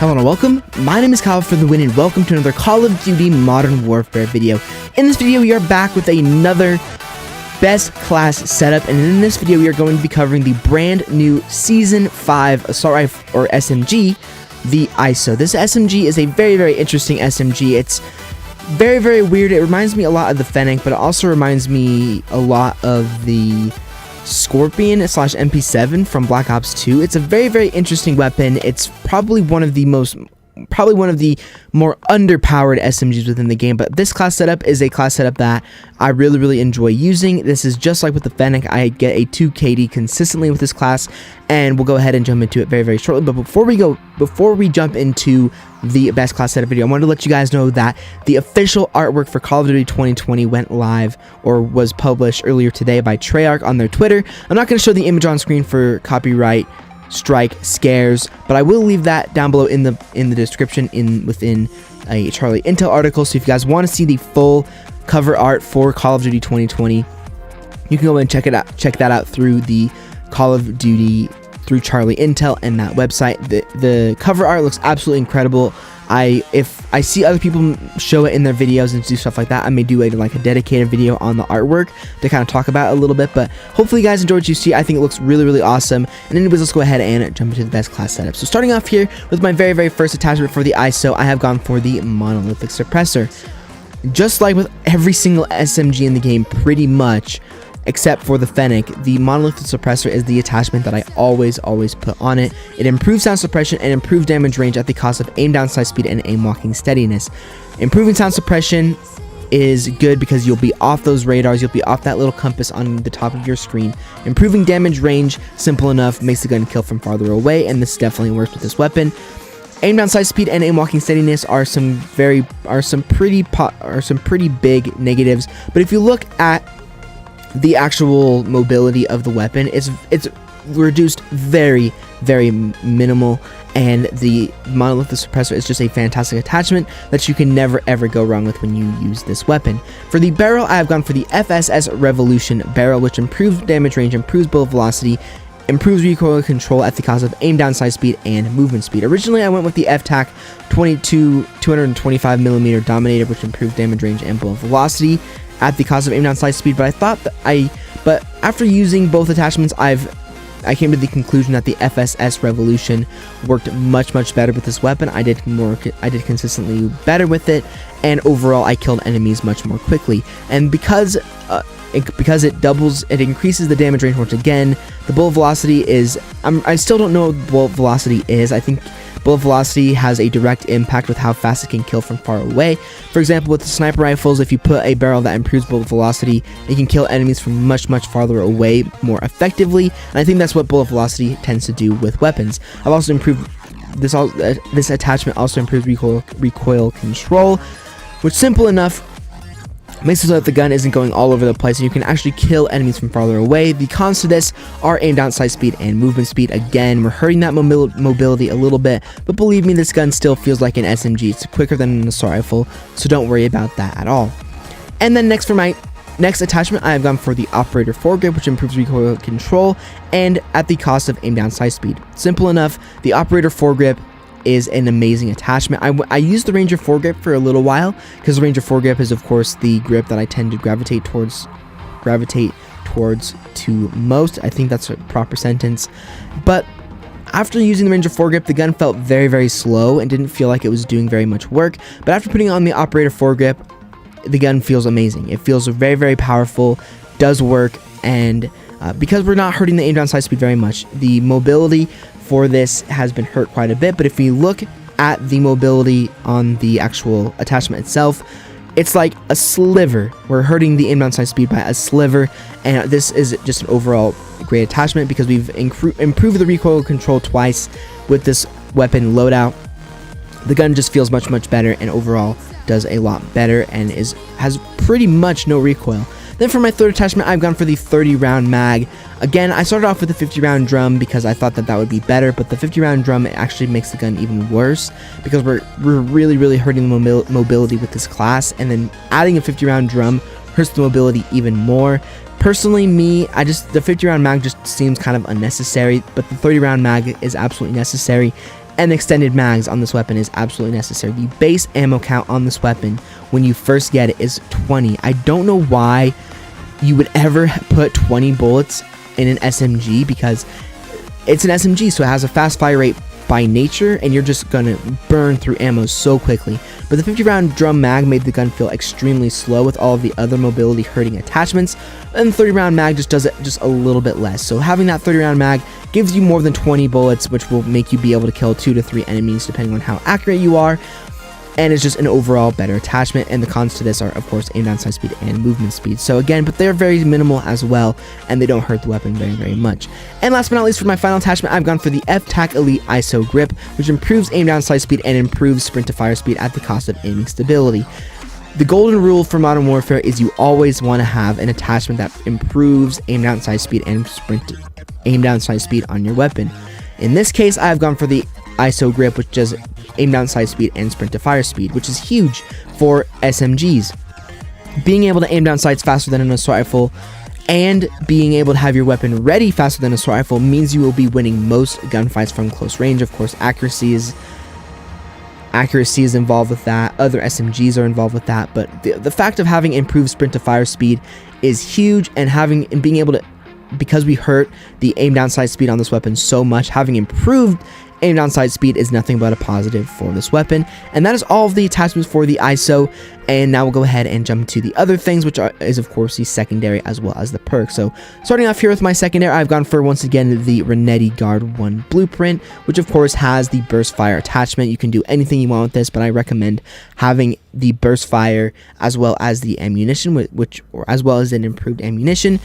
Hello and welcome, my name is Kyle FtW and welcome to another Call of Duty Modern Warfare video. In this video we are back with another best class setup, and in this video we are going to be covering the brand new Season 5 Assault Rifle or SMG, the ISO. This SMG is a very interesting SMG. It's very weird. It reminds me a lot of the Fennecs, but it also reminds me a lot of the Scorpion / MP7 from Black Ops 2. It's a very interesting weapon. It's probably one of the more underpowered SMGs within the game, but this class setup is a class setup that I really enjoy using. This is just like with the Fennec. I get a 2 KD consistently with this class, and we'll go ahead and jump into it very shortly. But before we jump into the best class setup video, I wanted to let you guys know that the official artwork for Call of Duty 2020 went live, or was published earlier today by Treyarch on their Twitter. I'm not going to show the image on screen for copyright strike scares, but I will leave that down below in the description within a Charlie Intel article. So if you guys want to see the full cover art for Call of Duty 2020, you can go and check that out through the Call of Duty through Charlie Intel and that website. The cover art looks absolutely incredible. If I see other people show it in their videos and do stuff like that, I may do a dedicated video on the artwork to kind of talk about it a little bit. But hopefully you guys enjoyed what you see. I think it looks really awesome. And anyways, let's go ahead and jump into the best class setup. So starting off here with my very first attachment for the ISO, I have gone for the monolithic suppressor. Just like with every single SMG in the game, pretty much, except for the Fennec, the monolithic suppressor is the attachment that I always put on it. It improves sound suppression and improves damage range at the cost of aim down sight speed and aim walking steadiness. Improving sound suppression is good because you'll be off those radars, you'll be off that little compass on the top of your screen. Improving damage range, simple enough, makes the gun kill from farther away, and this definitely works with this weapon. Aim down sight speed and aim walking steadiness are some pretty big negatives, but if you look at the actual mobility of the weapon, it's reduced very minimal, and the monolithic suppressor is just a fantastic attachment that you can never ever go wrong with when you use this weapon. For the barrel, I have gone for the FSS Revolution barrel, which improves damage range, improves bullet velocity, improves recoil control at the cost of aim down sight speed and movement speed. Originally I went with the FTAC 225mm Dominator, which improved damage range and bullet velocity at the cost of aim down sight speed, but but after using both attachments, I came to the conclusion that the FSS Revolution worked much better with this weapon. I did consistently better with it, and overall I killed enemies much more quickly. And because it increases the damage range once again. The bullet velocity is, I still don't know what bullet velocity is. I think bullet velocity has a direct impact with how fast it can kill from far away. For example, with the sniper rifles, if you put a barrel that improves bullet velocity, it can kill enemies from much farther away more effectively, and I think that's what bullet velocity tends to do with weapons. I've also improved this attachment also improves recoil control, which, simple enough, makes it so that the gun isn't going all over the place and you can actually kill enemies from farther away. The cons to this are aim down sight speed and movement speed. Again, we're hurting that mobility a little bit, but believe me, this gun still feels like an SMG. It's quicker than an assault rifle, so don't worry about that at all. And then next, for my next attachment, I have gone for the operator foregrip, which improves recoil control and at the cost of aim down sight speed. Simple enough, the operator foregrip is an amazing attachment. I used the Ranger foregrip for a little while because the Ranger foregrip is, of course, the grip that I tend to gravitate towards to most. I think that's a proper sentence. But after using the Ranger foregrip, the gun felt very slow and didn't feel like it was doing very much work. But after putting on the operator foregrip, the gun feels amazing. It feels very powerful, does work, and because we're not hurting the aim down sight speed very much, the mobility for this has been hurt quite a bit. But if we look at the mobility on the actual attachment itself, it's like a sliver. We're hurting the aim down sight speed by a sliver, and this is just an overall great attachment because we've improved the recoil control twice with this weapon loadout. The gun just feels much better, and overall does a lot better, and has pretty much no recoil. Then for my third attachment, I've gone for the 30-round mag. Again, I started off with the 50-round drum because I thought that would be better, but the 50-round drum actually makes the gun even worse because we're really hurting the mobility with this class, and then adding a 50-round drum hurts the mobility even more. Personally, the 50-round mag just seems kind of unnecessary, but the 30-round mag is absolutely necessary. and extended mags on this weapon is absolutely necessary. The base ammo count on this weapon when you first get it is 20. I don't know why you would ever put 20 bullets in an SMG, because it's an SMG, so it has a fast fire rate by nature, and you're just gonna burn through ammo so quickly. But the 50 round drum mag made the gun feel extremely slow with all of the other mobility hurting attachments, and the 30 round mag just does it just a little bit less. So having that 30 round mag gives you more than 20 bullets, which will make you be able to kill 2 to 3 enemies depending on how accurate you are, and it's just an overall better attachment. And the cons to this are, of course, aim down sight speed and movement speed. So again, but they're very minimal as well, and they don't hurt the weapon very much. And last but not least, for my final attachment, I've gone for the FtW Elite ISO grip, which improves aim down sight speed and improves sprint to fire speed at the cost of aiming stability. The golden rule for Modern Warfare is you always want to have an attachment that improves aim down sight speed and aim down sight speed on your weapon. In this case, I've gone for the ISO grip, which does aim down sight speed and sprint to fire speed, which is huge for SMGs. Being able to aim down sights faster than an assault rifle and being able to have your weapon ready faster than an assault rifle means you will be winning most gunfights from close range. Of course, accuracy is involved with that. Other SMGs are involved with that, but the fact of having improved sprint to fire speed is huge, and being able to, because we hurt the aim down sight speed on this weapon so much, having improved aim down sight speed is nothing but a positive for this weapon. And that is all of the attachments for the ISO. And now we'll go ahead and jump into the other things, which is of course the secondary as well as the perk. So starting off here with my secondary, I've gone for, once again, the Renetti Guard 1 blueprint, which of course has the burst fire attachment. You can do anything you want with this, but I recommend having the burst fire as well as the ammunition, as well as an improved ammunition,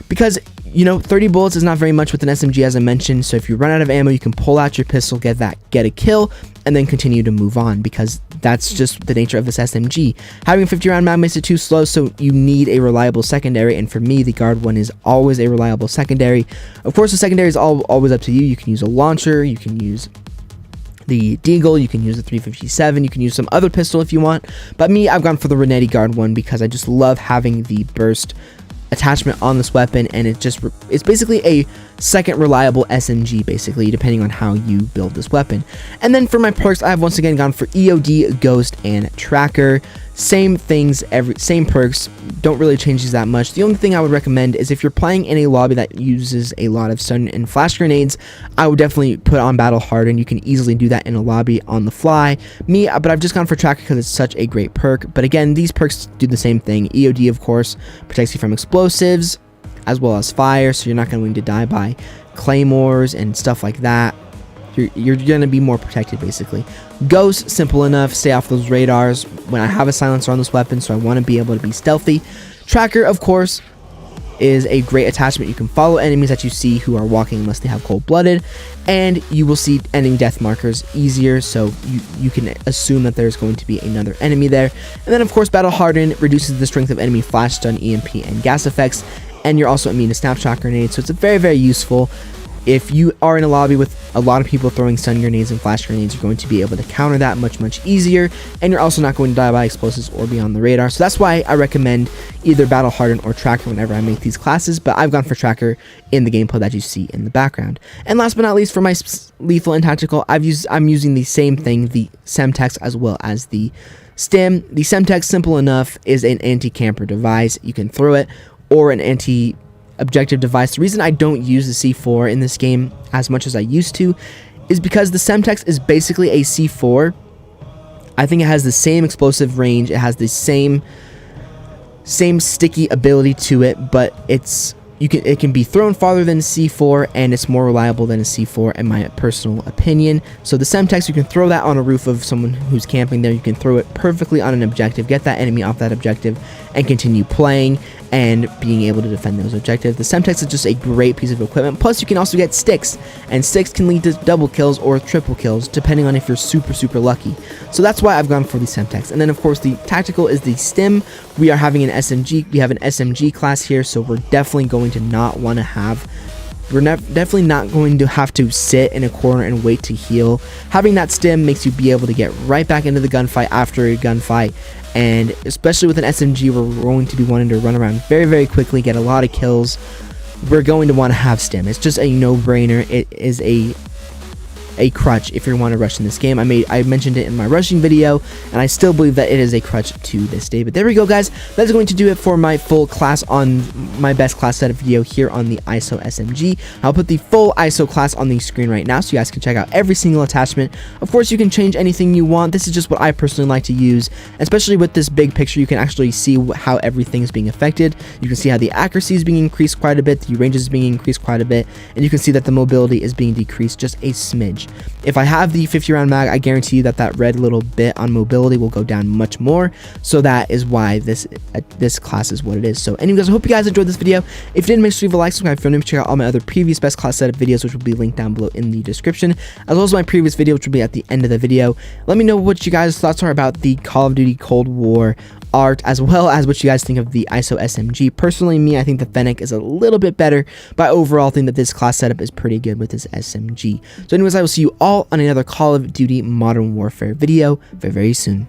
because, you know, 30 bullets is not very much with an SMG, as I mentioned. So if you run out of ammo, you can pull out your pistol, get a kill, and then continue to move on, because that's just the nature of this SMG. Having a 50 round mag makes it too slow, so you need a reliable secondary, and for me, the Guard 1 is always a reliable secondary. Of course, the secondary is always up to you. You can use a launcher, you can use the Deagle, you can use the 357, you can use some other pistol if you want, but me, I've gone for the Renetti Guard 1 because I just love having the burst attachment on this weapon, and it's basically a second reliable SMG, basically, depending on how you build this weapon. And then for my perks, I've once again gone for EOD, Ghost, and Tracker. Same things, same perks, don't really change these that much. The only thing I would recommend is if you're playing in a lobby that uses a lot of stun and flash grenades, I would definitely put on Battle Hardened. You can easily do that in a lobby on the fly. But I've just gone for Tracker because it's such a great perk. But again, these perks do the same thing. EOD, of course, protects you from explosives as well as fire, so you're not going to die by claymores and stuff like that. You're going to be more protected, basically. Ghost, simple enough, stay off those radars when I have a silencer on this weapon, so I want to be able to be stealthy. Tracker, of course, is a great attachment. You can follow enemies that you see who are walking unless they have cold-blooded, and you will see enemy death markers easier, so you can assume that there's going to be another enemy there. And then, of course, Battle Hardened reduces the strength of enemy flash, stun, EMP, and gas effects, and you're also immune to snapshot grenades, so it's very useful. If you are in a lobby with a lot of people throwing stun grenades and flash grenades, you're going to be able to counter that much easier, and you're also not going to die by explosives or be on the radar. So that's why I recommend either Battle Hardened or Tracker whenever I make these classes, but I've gone for Tracker in the gameplay that you see in the background. And last but not least, for my lethal and tactical, I'm using the same thing, the Semtex as well as the Stim. The Semtex, simple enough, is an anti-camper device. You can throw it, or an anti-objective device. The reason I don't use the C4 in this game as much as I used to is because the Semtex is basically a C4. I think it has the same explosive range, it has the same sticky ability to it, but it can be thrown farther than a C4, and it's more reliable than a C4 in my personal opinion. So the Semtex, you can throw that on a roof of someone who's camping there. You can throw it perfectly on an objective, get that enemy off that objective, and continue playing and being able to defend those objectives. The Semtex is just a great piece of equipment. Plus, you can also get sticks, and sticks can lead to double kills or triple kills, depending on if you're super lucky. So that's why I've gone for the Semtex. And then, of course, the tactical is the Stim. We are having an SMG. We have an SMG class here, so we're definitely going to not want to have... We're definitely not going to have to sit in a corner and wait to heal. Having that Stim makes you be able to get right back into the gunfight after a gunfight, and especially with an SMG, we're going to be wanting to run around very quickly, get a lot of kills. We're going to want to have Stim. It's just a no-brainer. It is a a crutch if you want to rush in this game. I mentioned it in my rushing video, and I still believe that it is a crutch to this day. But there we go, guys. That's going to do it for my full class on my best class setup video here on the ISO SMG. I'll put the full ISO class on the screen right now so you guys can check out every single attachment. Of course, you can change anything you want. This is just what I personally like to use, especially with this big picture. You can actually see how everything is being affected. You can see how the accuracy is being increased quite a bit, the range is being increased quite a bit, and you can see that the mobility is being decreased just a smidge. If I have the 50 round mag, I guarantee you that that red little bit on mobility will go down much more. So that is why this class is what it is. So anyways, I hope you guys enjoyed this video. If you did, make sure you leave a like, subscribe if you're new, check out all my other previous best class setup videos, which will be linked down below in the description, as well as my previous video, which will be at the end of the video. Let me know what you guys' thoughts are about the Call of Duty Cold War art, as well as what you guys think of the ISO SMG. Personally, I think the Fennec is a little bit better, but I overall think that this class setup is pretty good with this SMG. So anyways, I will see you all on another Call of Duty Modern Warfare video very, very soon.